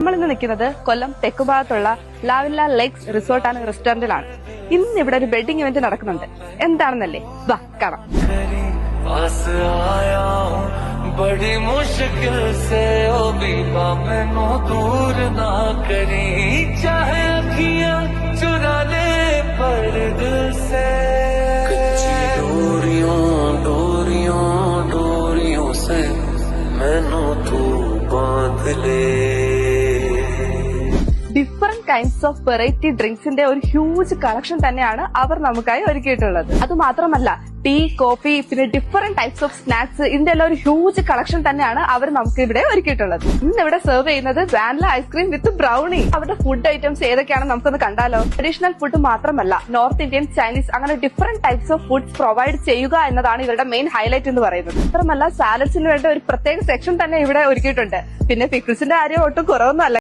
നമ്മൾ ഇന്ന് നിൽക്കുന്നത് കൊല്ലം തെക്കുഭാഗത്തുള്ള ലാവില്ല ലേക്സ് റിസോർട്ട് ആൻഡ് റെസ്റ്റോറന്റിലാണ്. ഇന്ന് ഇവിടെ ഒരു വെഡിങ് ഇവന്റ് നടക്കുന്നുണ്ട്. എന്താണെന്നല്ലേ, വാ കാണാം. बड़ी मुश्किल से ओ बीबा मैनू दूर ना करी, चाहे अखियां चुरा ले पर दिल से कच्ची डोरियों डोरियों डोरियों से मैनू तू बांध ले. ഡിഫറെന്റ് കൈൻഡ്സ് ഓഫ് വെറൈറ്റി ഡ്രിങ്ക്സിന്റെ ഒരു ഹ്യൂജ് കളക്ഷൻ തന്നെയാണ് അവർ നമുക്കായി ഒരുക്കിയിട്ടുള്ളത്. അത് മാത്രമല്ല, ടീ, കോഫി, പിന്നെ ഡിഫറെന്റ് ടൈപ്സ് ഓഫ് സ്നാക്സ്, ഇതിന്റെ എല്ലാം ഒരു ഹ്യൂജ് കളക്ഷൻ തന്നെയാണ് അവർ നമുക്ക് ഇവിടെ ഒരുക്കിയിട്ടുള്ളത്. ഇന്ന് ഇവിടെ സെർവ് ചെയ്യുന്നത് വാനില ഐസ്ക്രീം വിത്ത് ബ്രൗണി. അവരുടെ ഫുഡ് ഐറ്റംസ് ഏതൊക്കെയാണെന്ന് നമുക്കൊന്ന് കണ്ടാലോ. ട്രഡീഷണൽ ഫുഡ് മാത്രമല്ല, നോർത്ത് ഇന്ത്യൻ, ചൈനീസ്, അങ്ങനെ different types of foods provide ചെയ്യുക എന്നതാണ് ഇവരുടെ മെയിൻ ഹൈലൈറ്റ് എന്ന് പറയുന്നത്. മാത്രമല്ല, സാലഡ്സിന് വേണ്ട ഒരു പ്രത്യേക സെക്ഷൻ തന്നെ ഇവിടെ ഒരുക്കിയിട്ടുണ്ട്. പിന്നെ പിക്കിൾസിന്റെ കാര്യം ഒട്ടും കുറവൊന്നുമല്ല.